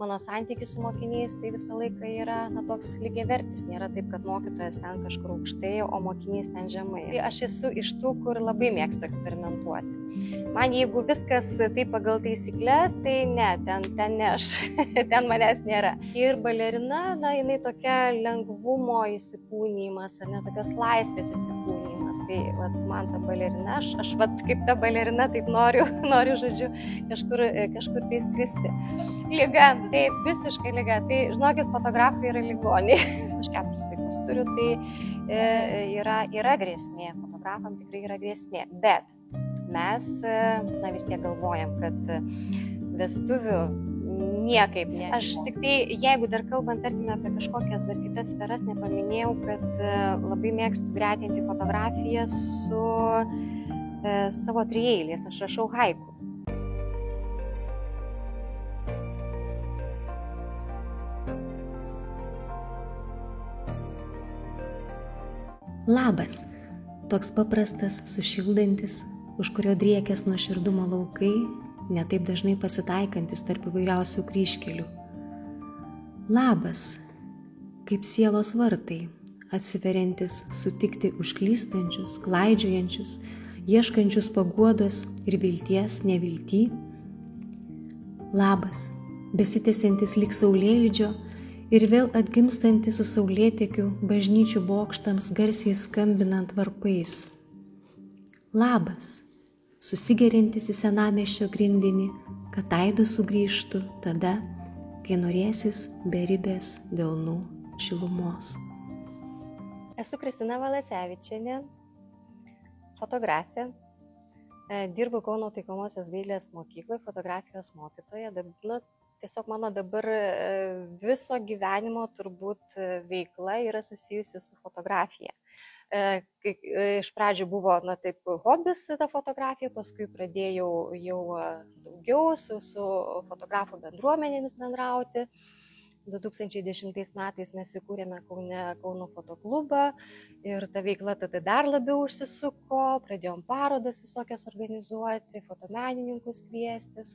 mano santykis su mokiniais tai visą laiką yra toks lygiavertis. Nėra taip, kad mokytojas ten kažkur aukštai, o mokinys ten žemai. Tai aš esu iš tų, kur labai mėgstu eksperimentuoti. Man jeigu viskas taip pagal taisyklės, tai ne, ten ne aš, ten manęs nėra. Ir balerina, jinai tokia lengvumo įsikūnymas, ar ne, tokios laisvės įsikūnymas. Tai man ta balerina, aš kaip ta balerina, taip noriu, žodžiu, kažkur tai skristi. Liga, tai visiškai liga. Tai, žinokit, fotografai yra ligoniai. Aš 4 vaikus turiu, tai yra grėsmė. Fotografam tikrai yra grėsmė. Bet mes vis tiek galvojam, kad vestuvių niekaip ne. Aš tik tai, jeigu dar kalbant, tarkime, apie kažkokias dar kitas sferas, nepaminėjau, kad labai mėgstu gretinti fotografiją su savo trieiliais. Aš rašau haiku. Labas, toks paprastas, sušildantis, už kurio driekės nuoširdumo laukai, netaip dažnai pasitaikantis tarp įvairiausių kryžkelių. Labas, kaip sielos vartai, atsiveriantis sutikti užklystančius, klaidžiojančius, ieškančius paguodos ir vilties nevilty. Labas, besitęsiantis lyg saulėlydžio ir vėl atgimstantis su saulėtekiu bažnyčių bokštams garsiai skambinant varpais. Labas, susigeriantis į senamiesčio grindinį, kad aidas sugrįžtų tada, kai norėsis beribės delnų šilumos. Esu Kristina Valasevičienė, fotografė. Dirbu Kauno taikomosios dailės mokykloje, fotografijos mokytoja. Tiesiog mano dabar viso gyvenimo turbūt veikla yra susijusi su fotografija. Iš pradžių buvo taip hobis ta fotografija, paskui pradėjau jau daugiau su fotografų bendruomenėmis bendrauti. 2010 metais mes įkūrėme Kauno fotoklubą ir ta veikla tada dar labiau užsisuko, pradėjom parodas visokias organizuoti, fotomenininkus kviestis.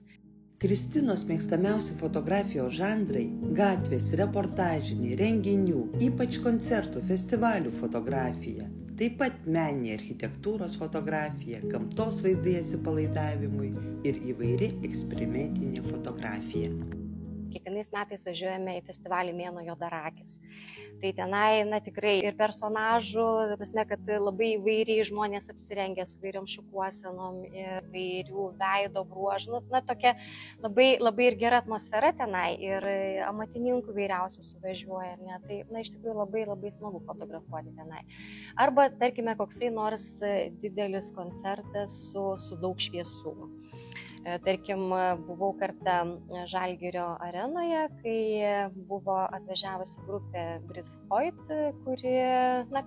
Kristinos mėgstamiausi fotografijos žanrai – gatvės, reportažiniai, renginių, ypač koncertų, festivalių fotografija. Taip pat meninė architektūros fotografija, gamtos vaizdai atsipalaidavimui ir įvairi eksperimentinė fotografija. Kiekvienais metais važiuojame į festivalį Mėnuo Juodarakis. Tai tenai, tikrai ir personažų, kad labai įvairiai žmonės apsirengia su įvairiom šukuosenom, įvairių veido bruožų. Tokia labai ir gera atmosfera tenai ir amatininkų įvairiausių suvažiuoja. Tai, iš tikrųjų labai smagu fotografuoti tenai. Arba, tarkime, koksai nors didelis koncertas su daug šviesų. Tarkim, buvau kartą Žalgirio arenoje, kai buvo atvažiavusi grupė Brit Floyd, kuri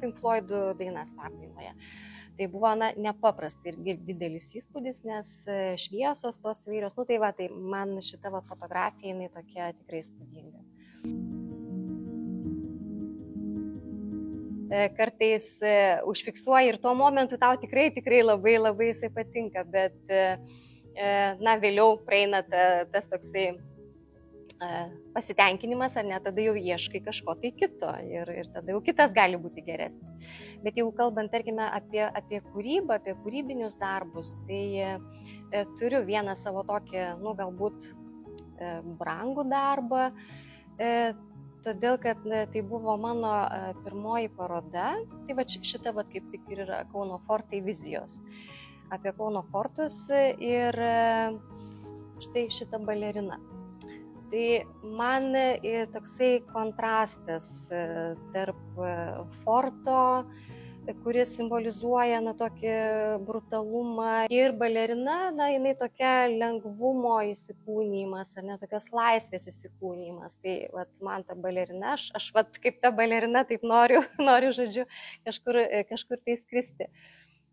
Pink Floydų dainas perdainuoja. Tai buvo nepaprastai ir didelis įspūdis, nes šviesos tos įvairios. Tai man šita fotografija jinai tokia tikrai įspūdinga. Kartais užfiksuoji ir tuo momentu tau tikrai labai jisai patinka, bet vėliau praeina tas toksai pasitenkinimas, ar ne, tada jau ieškai kažko tai kito ir tada jau kitas gali būti geresnis. Bet jeigu kalbant, tarkime, apie kūrybą, apie kūrybinius darbus, tai turiu vieną savo tokį, galbūt brangų darbą, todėl, kad tai buvo mano pirmoji paroda, tai šita kaip tik ir yra Kauno fortai vizijos. Apie Kauno fortus ir štai šitą baleriną. Tai man toksai kontrastas tarp forto, kuris simbolizuoja tokį brutalumą, ir balerina, jinai tokia lengvumo įsikūnymas, ar ne, tokias laisvės įsikūnymas. Tai man ta balerina, aš kaip ta balerina taip noriu, žodžiu, kažkur tai skristi.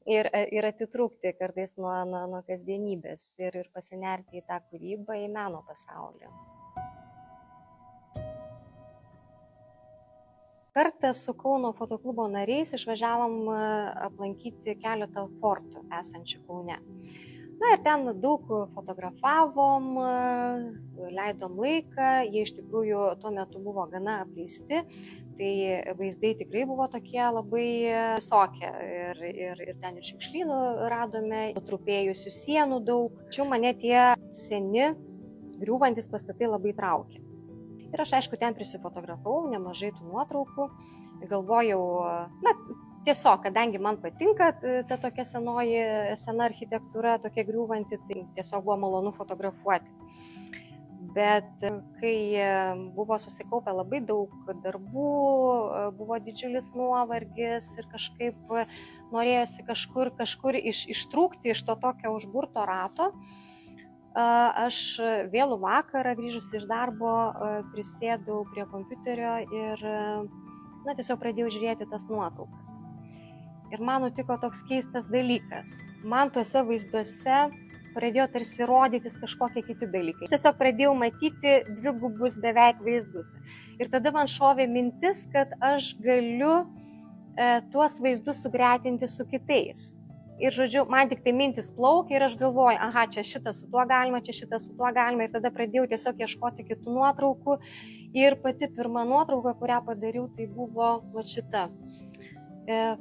Ir atitrūkti kartais nuo kasdienybės ir pasinerti į tą kūrybą, į meno pasaulį. Kartą su Kauno fotoklubo nariais išvažiavom aplankyti keletą fortų esančių Kaune. Na ir ten daug fotografavom, leidom laiką, jie iš tikrųjų tuo metu buvo gana apleisti, tai vaizdai tikrai buvo tokie labai visokie ir ten ir šiukšlynų radome, nutrupėjusių sienų daug. Tačiau mane tie seni, griūvantis pastatai labai traukė. Ir aš aišku ten prisifotografavau nemažai tų nuotraukų, galvojau, tiesiog, kadangi man patinka ta tokia sena architektūra, tokia griūvanti, tai tiesiog buvo malonu fotografuoti. Bet kai buvo susikaupę labai daug darbų, buvo didžiulis nuovargis ir kažkaip norėjosi kažkur ištrūkti iš to tokio užburto rato, aš vėlų vakarą grįžusi iš darbo prisėdau prie kompiuterio ir tiesiog pradėjau žiūrėti tas nuotraukas. Ir man nutiko toks keistas dalykas. Man tuose vaizduose pradėjo tarsi rodytis kažkokie kiti dalykai. Tiesiog pradėjau matyti dvigubus beveik vaizdus. Ir tada man šovė mintis, kad aš galiu tuos vaizdus sugretinti su kitais. Ir žodžiu, man tik tai mintis plaukia ir aš galvoju, aha, čia šitas su tuo galima, čia šitas su tuo galima. Ir tada pradėjau tiesiog ieškoti kitų nuotraukų. Ir pati pirma nuotrauka, kurią padariau, tai buvo šita.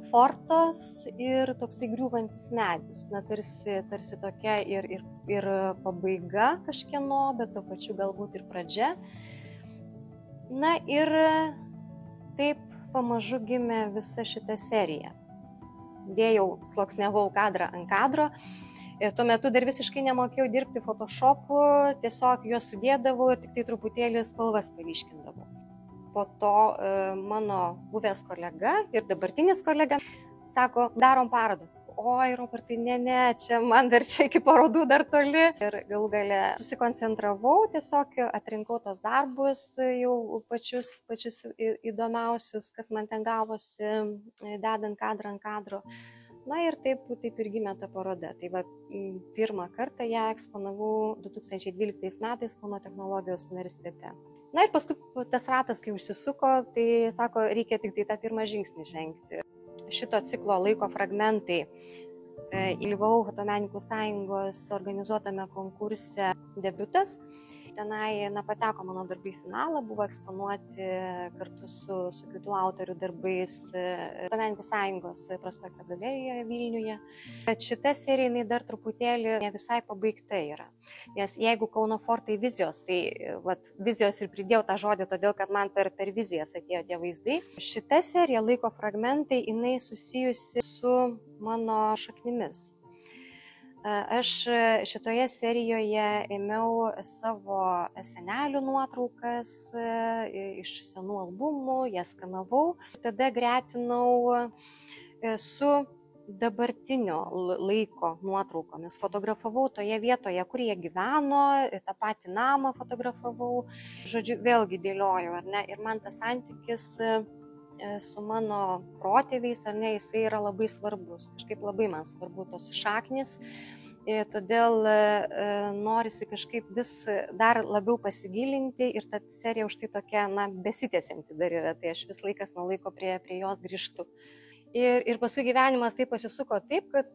Fortas ir toksai griūvantis medis. Tarsi tokia ir pabaiga kažkieno, bet tuo pačiu galbūt ir pradžia. Na ir taip pamažu gimė visa šita serija. Dėjau, sluoksniavau kadrą ant kadro. Tuo metu dar visiškai nemokėjau dirbti Photoshopu, tiesiog juos sudėdavau ir tik tai truputėlį spalvas paryškindavau. Po to mano buvęs kolega ir dabartinis kolega sako, darom parodas. Oi, Robertai, ne, čia man dar čia iki parodų dar toli. Ir galų gale susikoncentravau, tiesiog atrinkau tos darbus jau pačius įdomiausius, kas man ten gavosi, dedant kadrą ant kadro. Na ir taip ir gimė ta paroda. Tai va, pirmą kartą ją eksponavau 2012 metais Kauno technologijos universitete. Na ir paskui tas ratas, kai užsisuko, tai sako, reikia tik tai tą pirmą žingsnį žengti. Šito ciklo laiko fragmentai dalyvavau Fotomenininkų sąjungos organizuotame konkurse Debiutas. Tenai pateko mano darbai į finalą, buvo eksponuoti kartu su kitų autorių darbais Fotomenininkų sąjungos prospekto galerijoje Vilniuje. Bet šita serija jinai dar truputėlį ne visai pabaigta yra. Nes jeigu Kauno fortai vizijos, tai vizijos ir pridėjau tą žodį, todėl kad man per vizijas atėjo tie vaizdai. Šita serija laiko fragmentai, jinai susijusi su mano šaknimis. Aš šitoje serijoje ėmiau savo senelių nuotraukas iš senų albumų, jas skanavau, tada gretinau su dabartinio laiko nuotraukomis. Fotografavau toje vietoje, kur jie gyveno, tą patį namą fotografavau, žodžiu, vėlgi dėliojau, ar ne, ir man tas santykis su mano protėviais, ar ne, jisai yra labai svarbus, kažkaip labai man svarbu tos šaknis. Todėl norisi kažkaip vis dar labiau pasigilinti ir ta serija už tai tokia, besitęsianti dar yra, tai aš vis laikas nuo laiko prie jos grįžtu. Ir paskui gyvenimas taip pasisuko taip, kad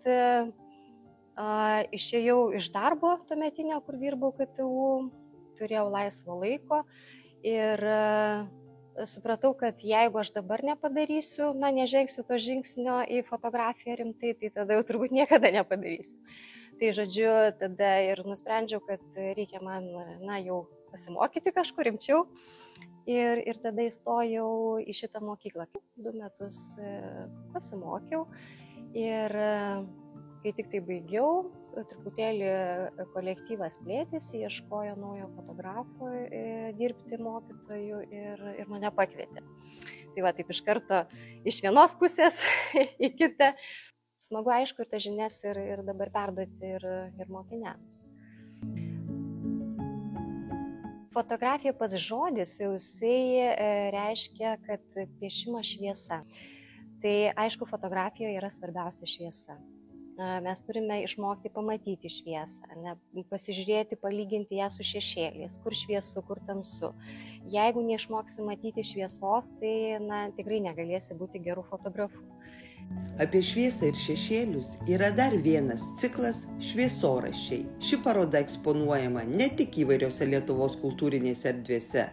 išėjau iš darbo tuometinio, kur dirbau KTU, turėjau laisvo laiko ir supratau, kad jeigu aš dabar nepadarysiu, nežengsiu to žingsnio į fotografiją rimtai, tai tada jau turbūt niekada nepadarysiu. Tai žodžiu, tada ir nusprendžiau, kad reikia man jau pasimokyti kažkur rimčiau. Ir tada įstojau į šitą mokyklą. 2 metus pasimokiau ir kai tik tai baigiau, truputėlį kolektyvas plėtėsi, ieškojo naujo fotografo dirbti mokytojų ir mane pakvietė. Tai va, taip iš karto iš vienos pusės į kitą. Smagu, aišku, ir tas žinias ir dabar perduoti ir mokiniams. Fotografija pats žodis, jisai reiškia, kad piešimas šviesa. Tai aišku, fotografijoje yra svarbiausia šviesa. Mes turime išmokti pamatyti šviesą, pasižiūrėti, palyginti ją su šešėliais, kur šviesu, kur tamsu. Jeigu neišmoksi matyti šviesos, tai tikrai negalėsi būti gerų fotografų. Apie šviesą ir šešėlius yra dar vienas ciklas šviesoraščiai. Ši paroda eksponuojama ne tik įvairiose Lietuvos kultūrinėse erdvėse,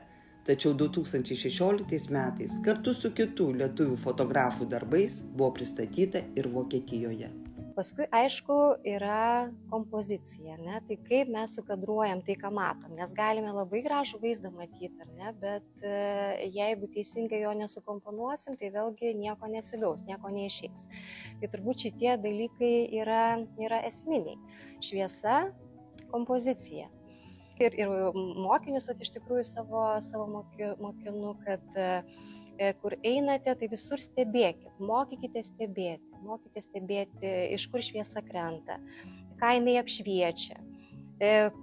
tačiau 2016 metais kartu su kitų lietuvių fotografų darbais buvo pristatyta ir Vokietijoje. Paskui, aišku, yra kompozicija, ne? Tai kaip mes sukadruojam tai, ką matom, nes galime labai gražų vaizdą matyti, ar ne? Bet jeigu teisingai jo nesukomponuosim, tai vėlgi nieko nesigaus, nieko neišeis. Tai turbūt šitie dalykai yra esminiai. Šviesa, kompozicija. Ir mokinius, iš tikrųjų, savo mokinu, kad kur einate, tai visur stebėkit, mokykite stebėti, iš kur šviesa krenta, ką jinai apšviečia,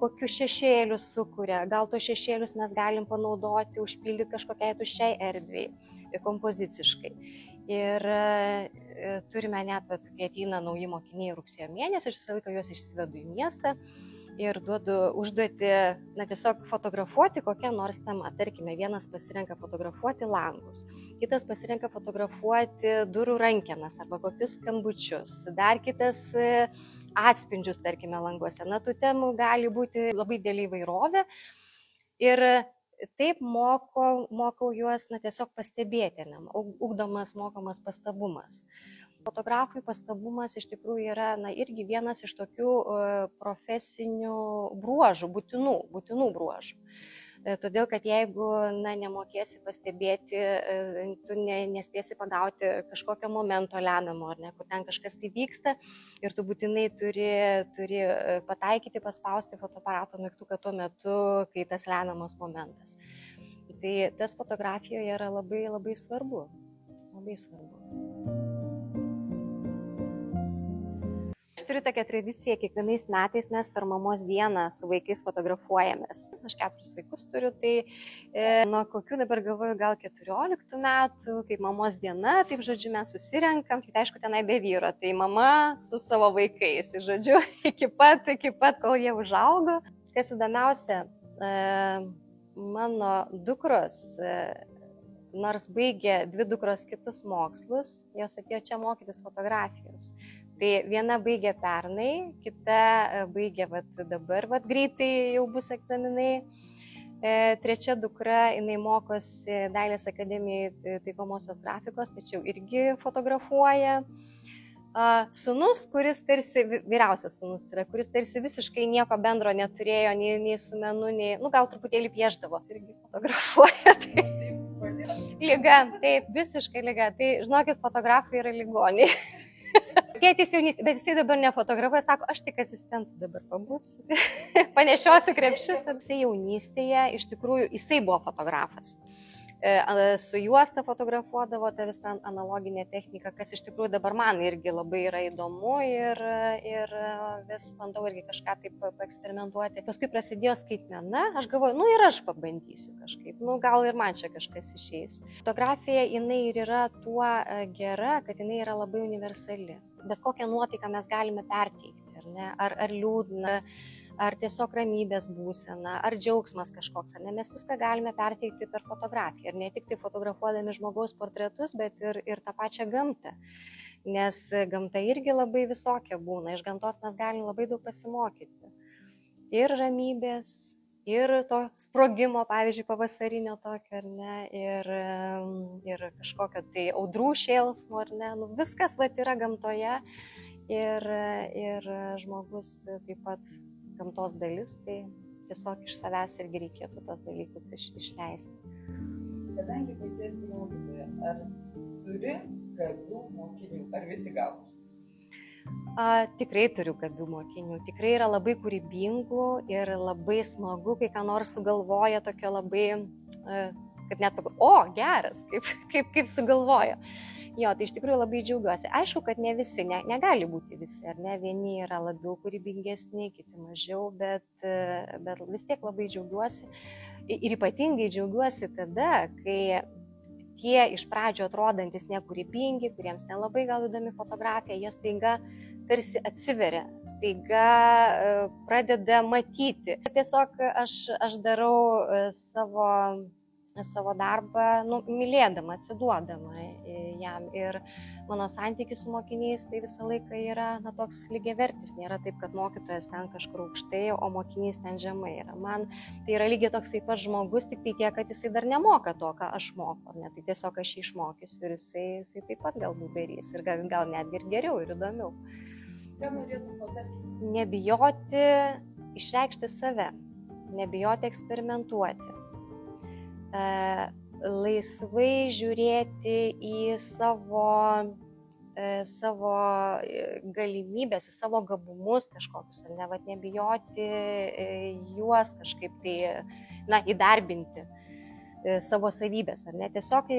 kokius šešėlius sukuria, gal tos šešėlius mes galim panaudoti, užpildyti kažkokiai tuščiai erdvei, kompoziciškai. Ir turime net, kai ateina nauji mokiniai rugsėjo mėnesį, aš visą laiką juos išsivedu į miestą ir duodu užduoti, tiesiog fotografuoti kokią nors temą. Tarkime, vienas pasirenka fotografuoti langus, kitas pasirenka fotografuoti durų rankenas arba kokius skambučius, dar kitas atspindžius, tarkime, languose. Tų temų gali būti labai didelė įvairovė ir taip mokau juos tiesiog pastebėti, ugdomas, mokomas pastabumas. Fotografui pastabumas iš tikrųjų yra irgi vienas iš tokių profesinių bruožų, būtinų bruožų. Todėl, kad jeigu nemokėsi pastebėti, tu nespėsi pagauti kažkokio momento lemiamo, ar ne, kur ten kažkas tai vyksta ir tu būtinai turi pataikyti, paspausti fotoaparato mygtuką tuo metu, kai tas lemiamas momentas. Tai tas fotografijoje yra labai, labai svarbu. Labai svarbu. Turiu tokią tradiciją, kiekvienais metais mes per mamos dieną su vaikais fotografuojamės. Aš 4 vaikus turiu, tai nuo kokių dabar galvoju, gal 14 metų, kaip mamos diena, taip žodžiu, mes susirenkam, tai aišku, tenai be vyro, tai mama su savo vaikais, tai žodžiu, iki pat, kol jie užaugo. Kas įdomiausia, mano dukros, nors baigė 2 dukros kitus mokslus, jos atėjo čia mokytis fotografijos. Tai viena baigė pernai, kita baigė dabar, greitai jau bus egzaminai. Trečia dukra, jinai mokosi Dailės akademijai taikomosios grafikos, tačiau irgi fotografuoja. Sūnus, kuris tarsi, vyriausias sūnus yra, kuris tarsi visiškai nieko bendro neturėjo, nei su menu, gal truputėlį pieždavo, irgi fotografuoja. Liga, taip, visiškai liga. Tai, žinokit, fotografai yra ligoniai. Tėtis jaunystė, bet jisai dabar nefotografuoja, sako, aš tik asistentų dabar pabūsiu, panešiosiu krepšius. Jisai jaunystėje, iš tikrųjų, jisai buvo fotografas. Su juosta fotografuodavo tą visą analoginę techniką, kas iš tikrųjų dabar man irgi labai yra įdomu ir vis bandau irgi kažką taip paeksperimentuoti. Paskui prasidėjo skaitmena, aš galvoju, ir aš pabandysiu kažkaip, gal ir man čia kažkas išeis. Fotografija, jinai ir yra tuo gera, kad jinai yra labai universali. Bet kokią nuotaiką mes galime perteikti, ar ne? Ar liūdna, ar tiesiog ramybės būsena, ar džiaugsmas kažkoks, mes viską galime perteikti per fotografiją. Ir ne tik tai fotografuodami žmogaus portretus, bet ir tą pačią gamtą. Nes gamta irgi labai visokia būna, iš gamtos mes galime labai daug pasimokyti. Ir ramybės, ir to sprogimo, pavyzdžiui, pavasarinio tokio, ar ne, ir kažkokio tai audrų šėlsmo, ar ne, viskas yra gamtoje ir žmogus taip pat gamtos dalis, tai tiesiog iš savęs irgi reikėtų tos dalykus išleisti. Kadangi pati esi mokytoja, ar turi gabių mokinių, ar visi gabūs? Tikrai turiu gabių mokinių, tikrai yra labai kūrybingų ir labai smagu, kai ką nors sugalvoja tokio labai, kad net geras, kaip sugalvojo. Jo, tai iš tikrųjų labai džiaugiuosi. Aišku, kad ne visi, negali būti visi, ar ne, vieni yra labiau kūrybingesni, kiti mažiau, bet vis tiek labai džiaugiuosi. Ir ypatingai džiaugiuosi tada, kai tie iš pradžio atrodantis nekūrybingi, kuriems nelabai gal įdomi fotografija, jie staiga tarsi atsiveria, staiga pradeda matyti. Tiesiog aš darau savo darbą, mylėdama, atsiduodama jam. Ir mano santykis su mokiniais tai visą laiką yra toks lygiavertis, nėra taip, kad mokytojas ten kažkur aukštai, o mokinys ten žemai yra. Man tai yra lygiai toks taip pat žmogus, tik tai tiek, kad jisai dar nemoka to, ką aš moku, ne? Tai tiesiog aš jį išmokysiu ir jisai taip pat galbūt darys ir gal netgi ir geriau ir įdomiau. Ką norėtum patarti? Nebijoti išreikšti save, nebijoti eksperimentuoti. Laisvai žiūrėti į savo galimybės, į savo gabumus kažkokius, nebijoti juos kažkaip tai įdarbinti, savo savybės, tiesiog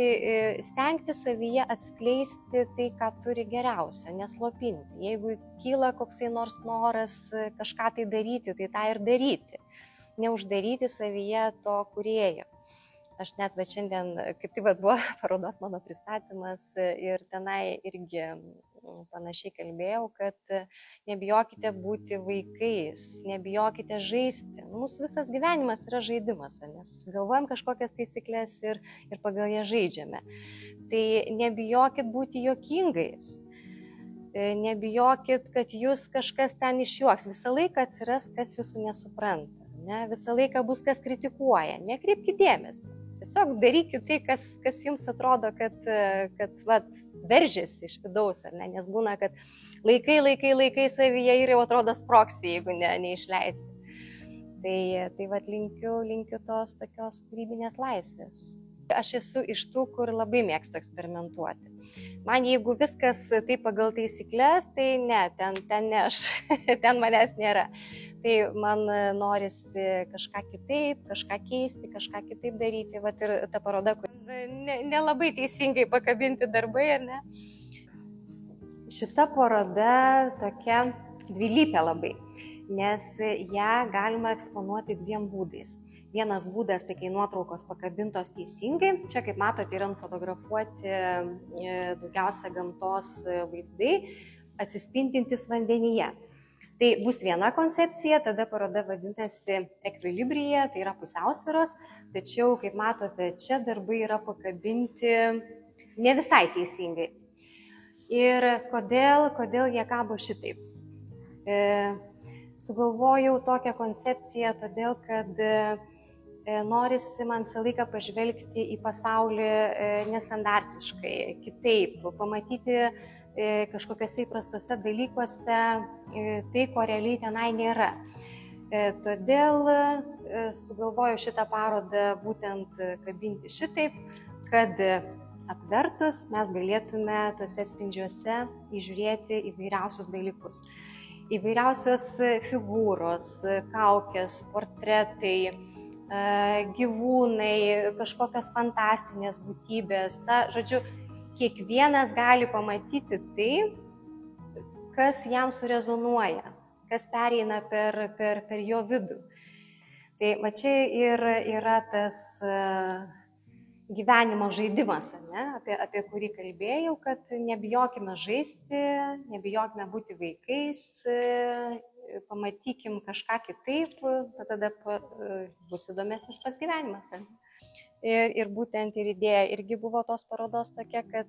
stengti savyje atskleisti tai, ką turi geriausia, neslopinti. Jeigu kyla koksai nors noras kažką tai daryti, tai tą ir daryti, neuždaryti savyje to kūrėjo. Aš net šiandien, kaip tai buvo parodos mano pristatymas ir tenai irgi panašiai kalbėjau, kad nebijokite būti vaikais, nebijokite žaisti. Mūsų visas gyvenimas yra žaidimas, susigalvojam kažkokias taisyklės ir pagal jas žaidžiame. Tai nebijokit būti juokingais, nebijokit, kad jūs kažkas ten išjuoks. Visą laiką atsiras, kas jūsų nesupranta, visą laiką bus, kas kritikuoja, nekreipkite dėmesio. Tiesiog darykit tai, kas jums atrodo, kad veržiasi iš vidaus, nes būna, kad laikai savyje ir jau atrodo sproksi, jeigu neišleisi. Tai linkiu tos tokios kūrybinės laisvės. Aš esu iš tų, kur labai mėgstu eksperimentuoti. Man jeigu viskas taip pagal taisyklės, tai ne, ten ne aš, ten manęs nėra. Tai man norisi kažką kitaip, kažką keisti, kažką kitaip daryti. Ir ta paroda, kur nelabai teisingai pakabinti darbai, ar ne? Šita paroda tokia dvilypė labai, nes ją galima eksponuoti dviem būdais. Vienas būdas, tai kai nuotraukos pakabintos teisingai, čia kaip matote yra nufotografuoti daugiausia gamtos vaizdai, atsispindintys vandenyje. Tai bus viena koncepcija, tada paroda vadinasi ekvilibrija, tai yra pusiausvyros, tačiau, kaip matote, čia darbai yra pakabinti ne visai teisingai. Ir kodėl jie kabo šitaip? Sugalvojau tokią koncepciją, todėl, kad norisi man visą laiką pažvelgti į pasaulį nestandartiškai, kitaip, pamatyti kažkokiuose įprastose dalykuose tai, ko realiai tenai nėra. Todėl sugalvoju šitą parodą būtent kabinti šitaip, kad apvertus mes galėtume tose atspindžiuose įžiūrėti įvairiausius dalykus. Įvairiausios figūros, kaukės, portretai, gyvūnai, kažkokios fantastinės būtybės. Žodžiu, kiekvienas gali pamatyti tai, kas jam surezonuoja, kas pereina per jo vidų. Tai čia ir yra tas gyvenimo žaidimas, apie kurį kalbėjau, kad nebijokime žaisti, nebijokime būti vaikais, pamatykim kažką kitaip, tada bus įdomesnis tas gyvenimas. Ir būtent ir idėja irgi buvo tos parodos tokia, kad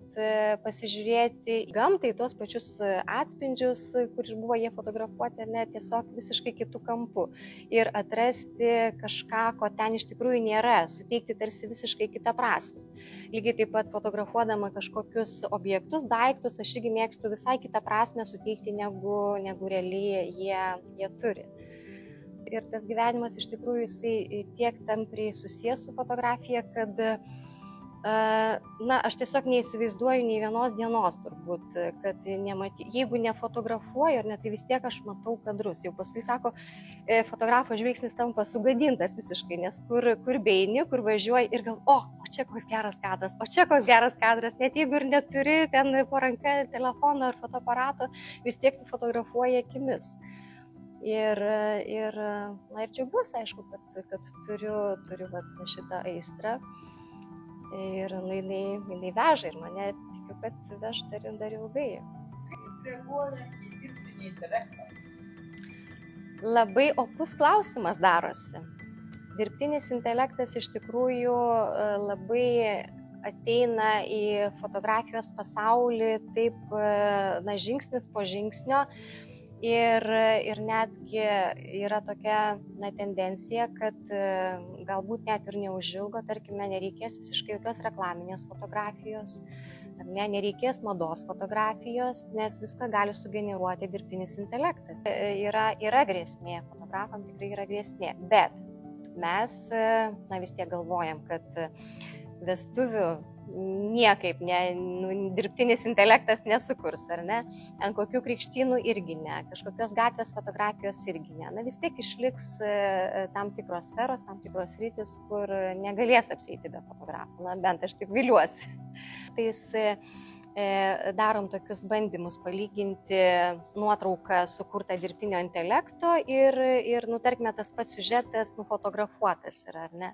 pasižiūrėti gamtai tuos pačius atspindžius, kur buvo jie fotografuoti, tiesiog visiškai kitų kampų. Ir atrasti kažką, ko ten iš tikrųjų nėra, suteikti tarsi visiškai kitą prasmę. Lygiai taip pat fotografuodama kažkokius objektus, daiktus, aš irgi mėgstu visai kitą prasmę suteikti, negu realiai jie turi. Ir tas gyvenimas iš tikrųjų jisai tiek tampriai susijęs su fotografija, kad aš tiesiog neįsivaizduoju nei vienos dienos turbūt, kad jeigu nefotografuoju, tai vis tiek aš matau kadrus. Jau paskui sako, fotografo žvilgsnis tampa sugadintas visiškai, nes kur beini, kur važiuoji ir gal, o čia koks geras kadras, net jeigu ir neturi ten po ranka telefono ar fotoaparato, vis tiek tu fotografuoji akimis. Ir džiaugiuosi, aišku, kad turiu šitą aistrą ir jinai veža ir mane tikiu, kad veš dar ilgai. Kaip reaguoja į dirbtinį intelektą? Labai opus klausimas darosi. Dirbtinis intelektas iš tikrųjų labai ateina į fotografijos pasaulį taip, žingsnis po žingsnio ir netgi yra tokia tendencija, kad galbūt net ir neužilgo, tarkime, nereikės visiškai jokios reklaminės fotografijos, nereikės mados fotografijos, nes viską gali sugeneruoti dirbtinis intelektas. Yra grėsmė, fotografam tikrai yra grėsmė, bet mes vis tiek galvojam, kad vestuvių niekaip dirbtinis intelektas nesukurs, ar ne? Ant kokių krikštynų irgi ne, kažkokios gatvės fotografijos irgi ne. Vis tiek išliks tam tikros sferos, tam tikros sritis, kur negalės apsieiti be fotografų, bent aš tik viliuosi. Tais darom tokius bandymus palyginti nuotrauką sukurtą dirbtinio intelekto ir tarkime, tas pats siužetas nufotografuotas yra, ar ne?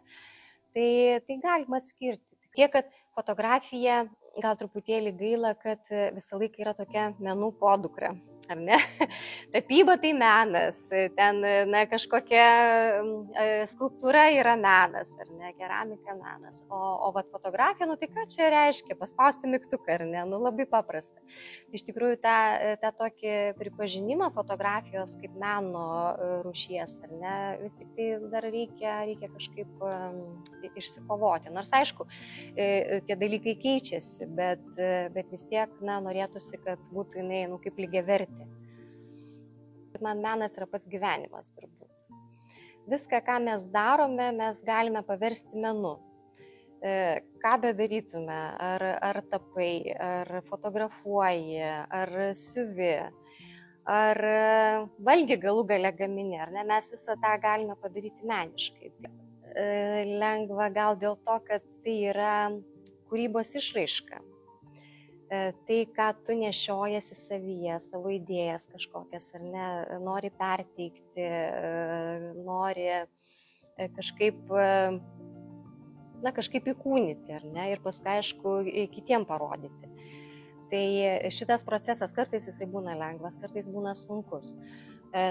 Tai galima atskirti. Tiek, kad fotografija, gal truputėlį gaila, kad visą laiką yra tokia menų podukra, ar ne? Tapyba tai menas, ten kažkokia skulptūra yra menas, ar ne? Keramika menas. O fotografija, tai ką čia reiškia? Paspausti mygtuką, ar ne? Labai paprasta. Iš tikrųjų, tą tokį pripažinimą fotografijos kaip meno rūšies, ar ne? Vis tik tai dar reikia kažkaip išsikovoti. Nors aišku, tie dalykai keičiasi, bet vis tiek norėtųsi, kad būtų jinai kaip lygiavertė. Man menas yra pats gyvenimas turbūt. Viską, ką mes darome, mes galime paversti menu. Ką bedarytume, ar tapai, ar fotografuoji, ar siuvi, ar valgį galų gale gamini, ar ne? Mes visą tą galime padaryti meniškai. Lengva gal dėl to, kad tai yra kūrybos išraiška. Tai, ką tu nešiojasi savyje, savo idėjas kažkokias, ar ne, nori perteikti, nori kažkaip įkūnyti, ar ne, ir paskui, aišku, kitiem parodyti. Tai šitas procesas kartais jisai būna lengvas, kartais būna sunkus.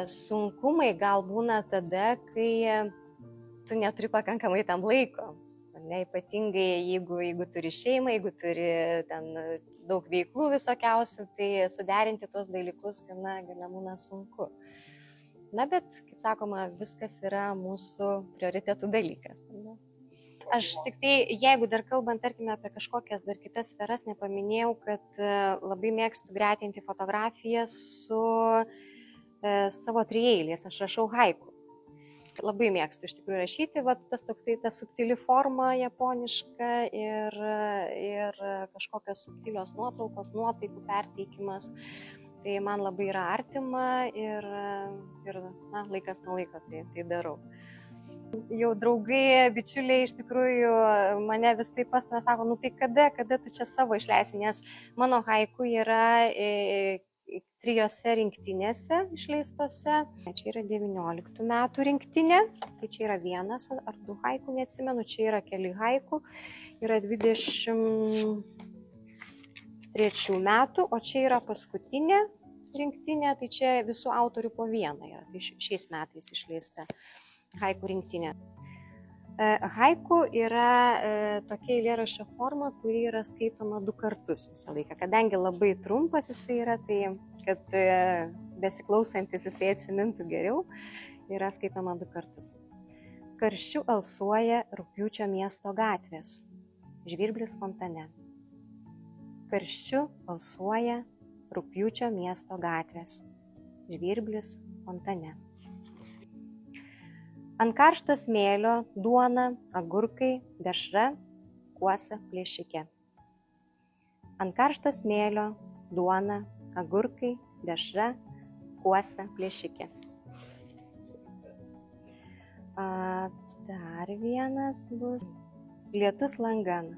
Sunkumai gal būna tada, kai tu neturi pakankamai tam laiko. Ypatingai, jeigu turi šeimą, jeigu turi ten daug veiklų visokiausių, tai suderinti tuos dalykus gana būna sunku. Bet, kaip sakoma, viskas yra mūsų prioritetų dalykas. Aš tik tai, jeigu dar kalbant, tarkime, apie kažkokias dar kitas sferas, nepaminėjau, kad labai mėgstu gretinti fotografiją su savo trieiliais. Aš rašau haiku. Labai mėgstu iš tikrųjų rašyti, ta subtili forma japoniška ir kažkokios subtilios nuotraukos, nuotaikų perteikimas. Tai man labai yra artima ir laikas nuo laiko tai darau. Jau draugai, bičiuliai iš tikrųjų mane vis taip pastumia, sako, tai kada tu čia savo išleisi, nes mano haiku yra 3 rinktinėse išleistose. Čia yra 19 metų rinktinė, tai čia yra 1 ar 2 haiku, neatsimenu, čia yra keli haiku, yra 23 metų, o čia yra paskutinė rinktinė, tai čia visų autorių po 1 yra, tai šiais metais išleista haiku rinktinė. Haiku yra tokia eilėraščio forma, kuri yra skaitoma 2 kartus visą laiką. Kadangi labai trumpas jisai yra, tai kad besiklausantis jisai atsimintų geriau, yra skaitoma 2 kartus. Karščiu alsuoja rugpjūčio miesto gatvės, žvirblis fontane. Karščiu alsuoja rugpjūčio miesto gatvės, žvirblis fontane. Ant karšto smėlio duona, agurkai, dešra, kuosa plėšike. Ant karšto smėlio duona, agurkai, dešra, kuosa plėšike. Dar vienas bus. Lietus langan,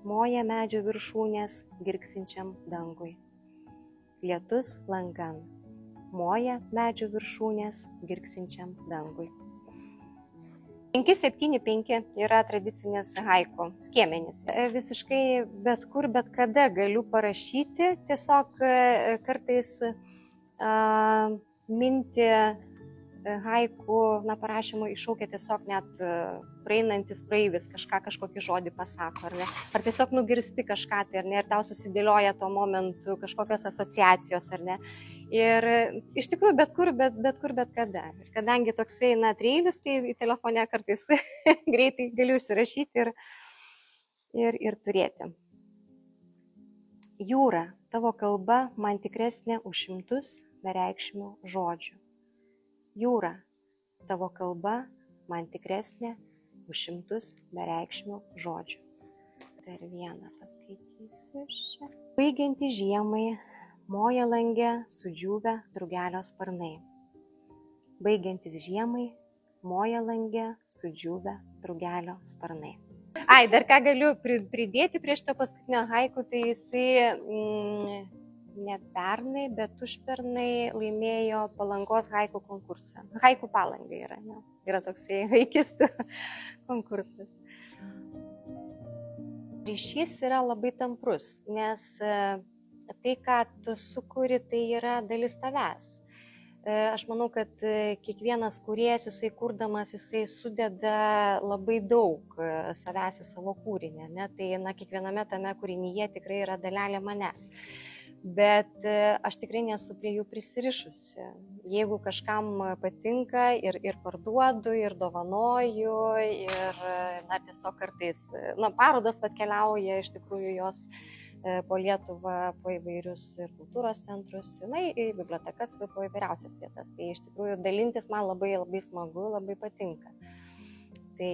moja medžio viršūnės girgsinčiam dangui. Lietus langan, moja medžio viršūnės girgsinčiam dangui. 5-7-5 yra tradicinis haiku skiemenis. Visiškai bet kur, bet kada galiu parašyti, tiesiog kartais mintį haiku, parašymu iššaukia tiesiog net praeinantis praeivis kažkokį žodį pasako, ar ne? Ar tiesiog nugirsti kažką, tai, ar ne? Ir tau susidėlioja tuo momentu kažkokios asociacijos, ar ne? Ir iš tikrųjų bet kur, bet kada. Ir kadangi toksai, treilis, tai į telefonę kartais greitai galiu užsirašyti ir turėti. Jūra, tavo kalba man tikresnė už šimtus bereikšmių žodžių. Jūra, tavo kalba man tikresnė už šimtus bereikšmių žodžių. Dar vieną paskaitysiu čia. Baigianti žiemai, moja lange sudžiūvę drugelio sparnai. Baigiantis žiemai, moja lange sudžiūvę drugelio sparnai. Dar ką galiu pridėti prie šito paskutinio haiku, tai jisai ne pernai, bet užpernai laimėjo Palangos haiku konkursą. Haiku Palanga yra, ne? Yra toksai haikistų konkursas. Ryšys yra labai tamprus, nes tai, ką tu sukuri, tai yra dalis tavęs. Aš manau, kad kiekvienas kūrėjas, jisai kurdamas, jisai sudeda labai daug savęs į savo kūrinį, ne? Tai kiekviename tame kūrinyje tikrai yra dalelė manęs. Bet aš tikrai nesu prie jų prisirišusi. Jeigu kažkam patinka ir parduodu, ir dovanoju, ir tiesiog kartais, parodos atkeliauja iš tikrųjų jos po Lietuvą, po įvairius ir kultūros centrus, į bibliotekas, po įvairiausias vietas. Tai iš tikrųjų dalintis man labai smagu, labai patinka. Tai,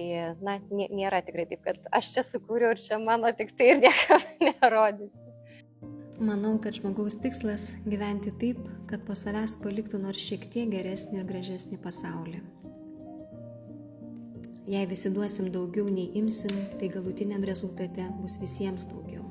nėra tikrai taip, kad aš čia sukūriau ir čia mano tik tai ir niekam nerodysiu. Manau, kad žmogaus tikslas gyventi taip, kad po savęs paliktų nors šiek tiek geresnį ir gražesnį pasaulį. Jei visi duosim daugiau nei imsim, tai galutiniam rezultate bus visiems daugiau.